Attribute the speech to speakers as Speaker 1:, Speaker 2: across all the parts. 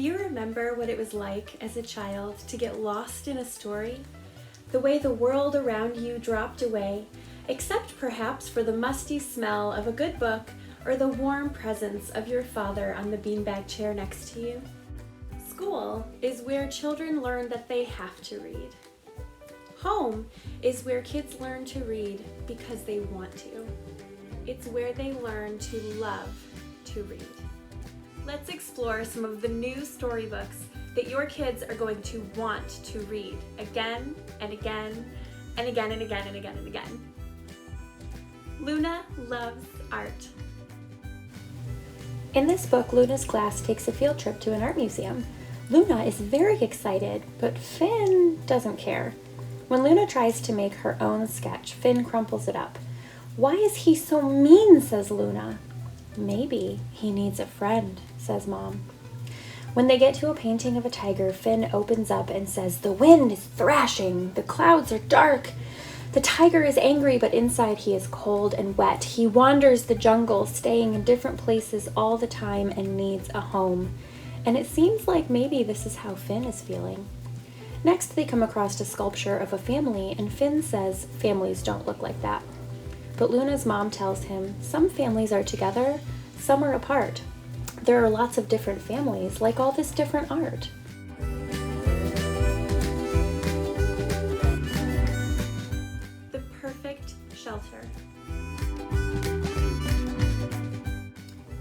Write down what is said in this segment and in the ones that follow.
Speaker 1: you remember what it was like as a child to get lost in a story? The way the world around you dropped away, except perhaps for the musty smell of a good book or the warm presence of your father on the beanbag chair next to you? School is where children learn that they have to read. Home is where kids learn to read because they want to. It's where they learn to love to read. Let's explore some of the new storybooks that your kids are going to want to read again and again and again and again and again and again. Luna loves art.
Speaker 2: In this book, Luna's class takes a field trip to an art museum. Luna is very excited, but Finn doesn't care. When Luna tries to make her own sketch, Finn crumples it up. "Why is he so mean?" says Luna. "Maybe he needs a friend," says Mom. When they get to a painting of a tiger, Finn opens up and says, "The wind is thrashing, the clouds are dark. The tiger is angry, but inside he is cold and wet. He wanders the jungle, staying in different places all the time and needs a home." And it seems like maybe this is how Finn is feeling. Next, they come across a sculpture of a family, and Finn says families don't look like that. But Luna's mom tells him some families are together, some are apart. There are lots of different families, like all this different art.
Speaker 1: The perfect shelter.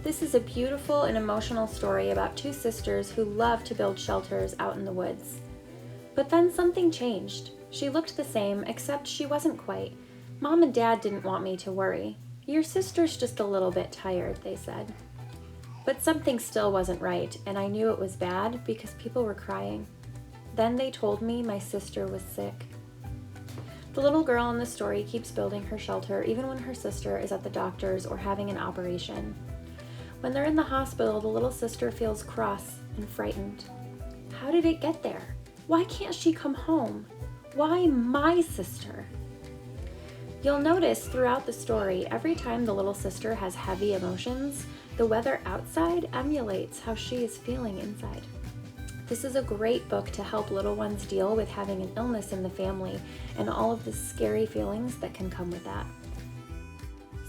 Speaker 2: This is a beautiful and emotional story about two sisters who love to build shelters out in the woods. But then something changed. She looked the same, except she wasn't quite. "Mom and Dad didn't want me to worry. Your sister's just a little bit tired," they said. But something still wasn't right, and I knew it was bad because people were crying. Then they told me my sister was sick. The little girl in the story keeps building her shelter even when her sister is at the doctor's or having an operation. When they're in the hospital, the little sister feels cross and frightened. How did it get there? Why can't she come home? Why my sister? You'll notice throughout the story, every time the little sister has heavy emotions, the weather outside emulates how she is feeling inside. This is a great book to help little ones deal with having an illness in the family and all of the scary feelings that can come with that.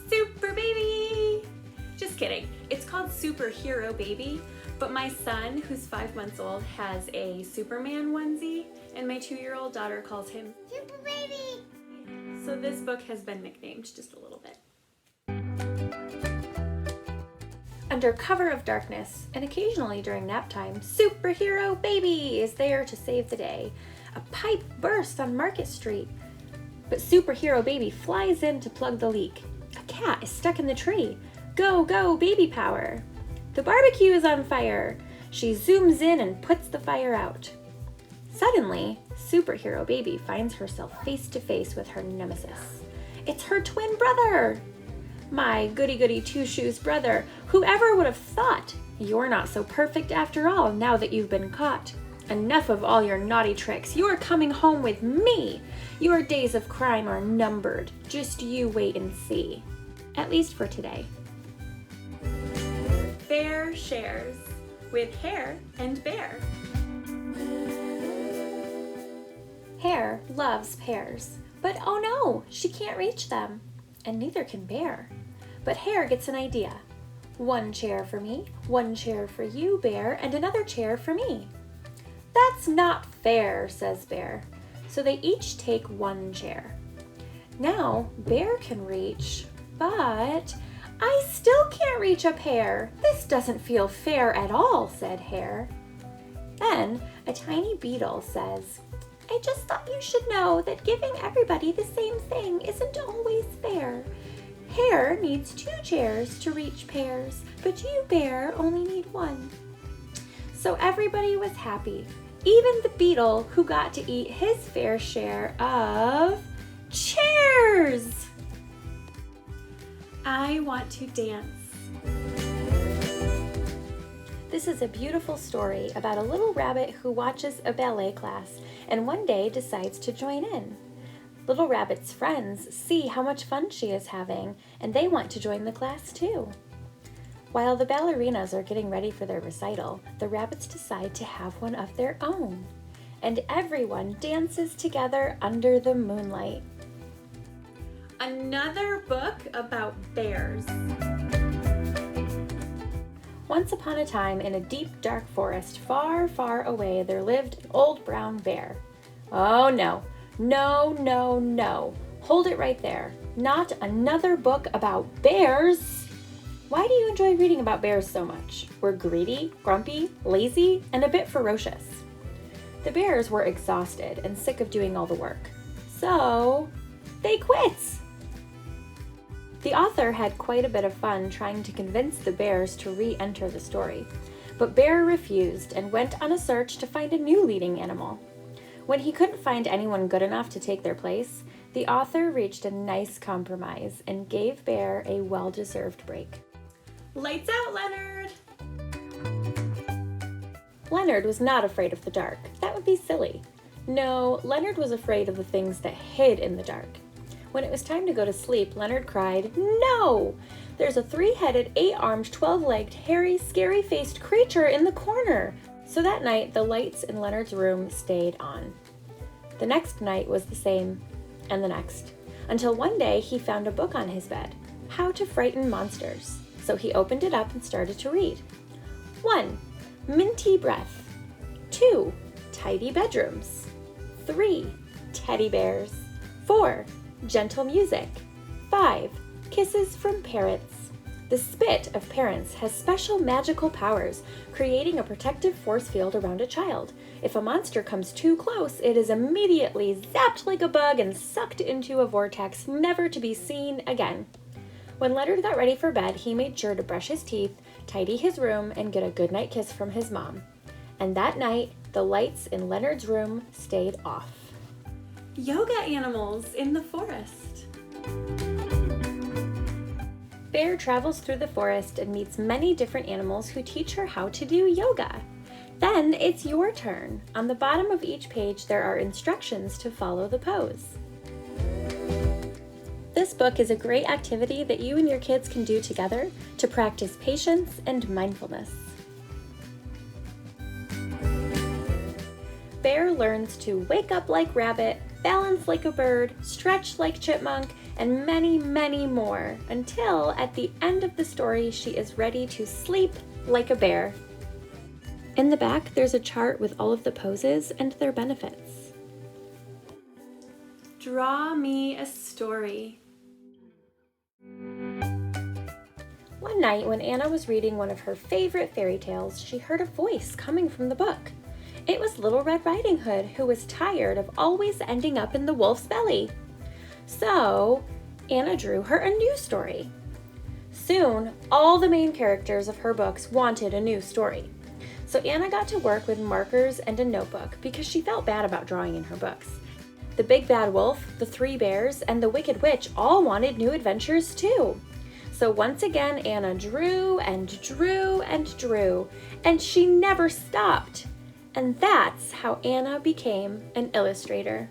Speaker 1: Super Baby! Just kidding. It's called Superhero Baby, but my son, who's 5 months old, has a Superman onesie, and my 2-year-old daughter calls him Super Baby! So this book has been nicknamed just a little bit.
Speaker 2: Under cover of darkness, and occasionally during nap time, Superhero Baby is there to save the day. A pipe bursts on Market Street, but Superhero Baby flies in to plug the leak. A cat is stuck in the tree. Go, go, baby power! The barbecue is on fire. She zooms in and puts the fire out. Suddenly, Superhero Baby finds herself face to face with her nemesis. It's her twin brother! "My goody-goody two-shoes brother, whoever would have thought? You're not so perfect after all, now that you've been caught. Enough of all your naughty tricks, you're coming home with me! Your days of crime are numbered, just you wait and see." At least for today.
Speaker 1: Bear shares with Hare and Bear.
Speaker 2: Hare loves pears, but oh no, she can't reach them, and neither can Bear. But Hare gets an idea. "One chair for me, one chair for you, Bear, and another chair for me." "That's not fair," says Bear. So they each take one chair. Now Bear can reach, but "I still can't reach a pear. This doesn't feel fair at all," said Hare. Then a tiny beetle says, "I just thought you should know that giving everybody the same thing isn't always fair. Hare needs 2 chairs to reach pears, but you, Bear, only need 1. So everybody was happy, even the beetle who got to eat his fair share of chairs.
Speaker 1: I want to dance.
Speaker 2: This is a beautiful story about a little rabbit who watches a ballet class and one day decides to join in. Little Rabbit's friends see how much fun she is having and they want to join the class too. While the ballerinas are getting ready for their recital, the rabbits decide to have one of their own, and everyone dances together under the moonlight.
Speaker 1: Another book about bears.
Speaker 2: Once upon a time, in a deep, dark forest far, far away, there lived an old brown bear. Oh no, no, no, no. Hold it right there. Not another book about bears. Why do you enjoy reading about bears so much? We're greedy, grumpy, lazy, and a bit ferocious. The bears were exhausted and sick of doing all the work. So, they quit. The author had quite a bit of fun trying to convince the bears to re-enter the story, but Bear refused and went on a search to find a new leading animal. When he couldn't find anyone good enough to take their place, the author reached a nice compromise and gave Bear a well-deserved break.
Speaker 1: Lights out, Leonard!
Speaker 2: Leonard was not afraid of the dark. That would be silly. No, Leonard was afraid of the things that hid in the dark. When it was time to go to sleep, Leonard cried, "No! There's a 3-headed, 8-armed, 12-legged, hairy, scary-faced creature in the corner!" So that night, the lights in Leonard's room stayed on. The next night was the same, and the next, until one day he found a book on his bed, How to Frighten Monsters. So he opened it up and started to read. 1. Minty breath. 2. Tidy bedrooms. 3. Teddy bears. 4. Gentle music. 5. Kisses from parrots. The spit of parents has special magical powers, creating a protective force field around a child. If a monster comes too close, it is immediately zapped like a bug and sucked into a vortex, never to be seen again. When Leonard got ready for bed, he made sure to brush his teeth, tidy his room, and get a goodnight kiss from his mom. And that night, the lights in Leonard's room stayed off.
Speaker 1: Yoga animals in the forest.
Speaker 2: Bear travels through the forest and meets many different animals who teach her how to do yoga. Then it's your turn. On the bottom of each page, there are instructions to follow the pose. This book is a great activity that you and your kids can do together to practice patience and mindfulness. Bear learns to wake up like rabbit, balance like a bird, stretch like chipmunk, and many, many more, until at the end of the story she is ready to sleep like a bear. In the back, there's a chart with all of the poses and their benefits.
Speaker 1: Draw me a story.
Speaker 2: One night, when Anna was reading one of her favorite fairy tales, she heard a voice coming from the book. It was Little Red Riding Hood, who was tired of always ending up in the wolf's belly. So, Anna drew her a new story. Soon, all the main characters of her books wanted a new story. So Anna got to work with markers and a notebook because she felt bad about drawing in her books. The Big Bad Wolf, the 3 Bears, and the Wicked Witch all wanted new adventures too. So once again, Anna drew and drew and drew, and she never stopped. And that's how Anna became an illustrator.